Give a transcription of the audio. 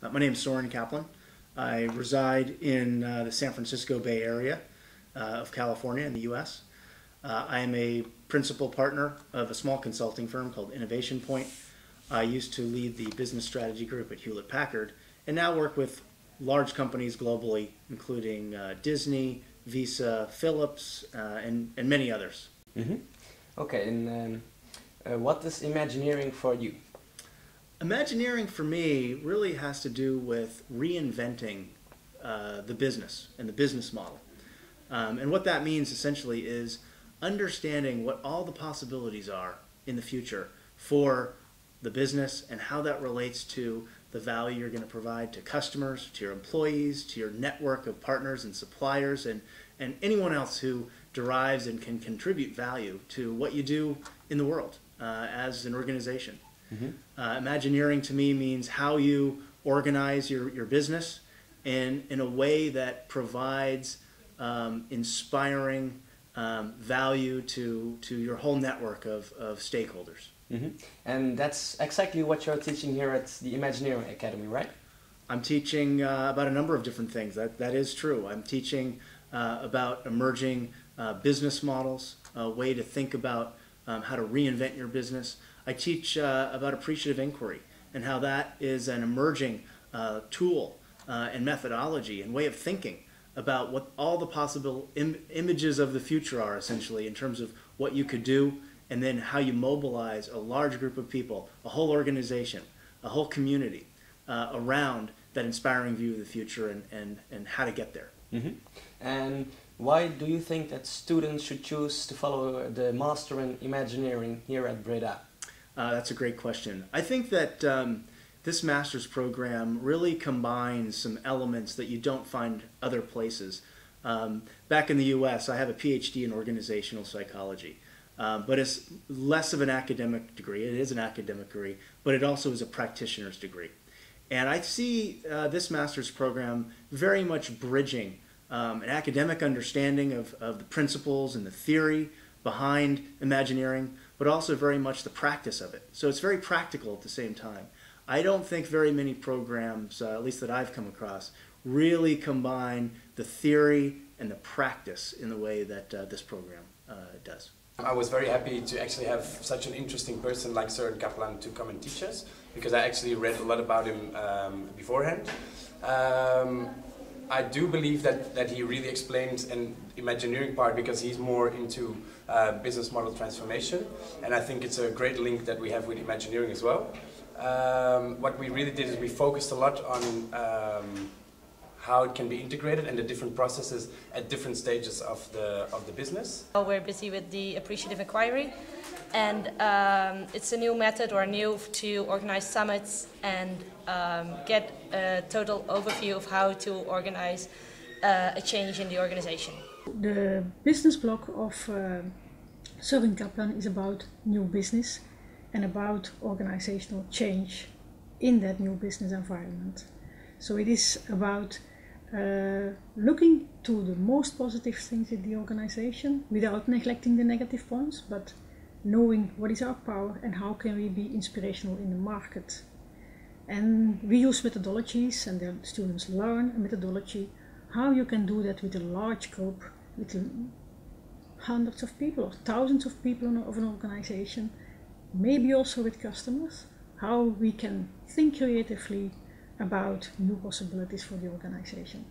My name is Soren Kaplan. I reside in the San Francisco Bay Area of California in the U.S. I am a principal partner of a small consulting firm called Innovation Point. I used to lead the business strategy group at Hewlett Packard and now work with large companies globally, including Disney, Visa, Philips, and many others. Mm-hmm. Okay, and what is Imagineering for you? Imagineering for me really has to do with reinventing the business and the business model. And what that means essentially is understanding what all the possibilities are in the future for the business and how that relates to the value you're going to provide to customers, to your employees, to your network of partners and suppliers, and anyone else who derives and can contribute value to what you do in the world as an organization. Mm-hmm. Imagineering to me means how you organize your business in a way that provides inspiring value to your whole network of stakeholders. Mm-hmm. And that's exactly what you're teaching here at the Imagineering Academy, right? I'm teaching about a number of different things. That is true. I'm teaching about emerging business models, a way to think about how to reinvent your business. I teach about appreciative inquiry and how that is an emerging tool and methodology and way of thinking about what all the possible images of the future are, essentially, in terms of what you could do, and then how you mobilize a large group of people, a whole organization, a whole community around that inspiring view of the future and how to get there. Mm-hmm. And why do you think that students should choose to follow the Master in Imagineering here at Breda? That's a great question. I think that this master's program really combines some elements that you don't find other places. Back in the U.S., I have a PhD in organizational psychology, but it's less of an academic degree. It is an academic degree, but it also is a practitioner's degree. And I see this master's program very much bridging an academic understanding of the principles and the theory behind Imagineering, but also very much the practice of it. So it's very practical at the same time. I don't think very many programs, at least that I've come across, really combine the theory and the practice in the way that this program does. I was very happy to actually have such an interesting person like Soren Kaplan to come and teach us, because I actually read a lot about him beforehand. I do believe that he really explains an Imagineering part because he's more into business model transformation, and I think it's a great link that we have with Imagineering as well. What we really did is we focused a lot on how it can be integrated and the different processes at different stages of the business. We're busy with the appreciative inquiry, and it's a new method or new to organize summits and get a total overview of how to organize a change in the organization. The business block of Soren Kaplan is about new business and about organizational change in that new business environment. So it is about looking to the most positive things in the organization without neglecting the negative points, but knowing what is our power and how can we be inspirational in the market. And we use methodologies, and the students learn a methodology, how you can do that with a large group, with hundreds of people or thousands of people of an organization, maybe also with customers, how we can think creatively about new possibilities for the organization.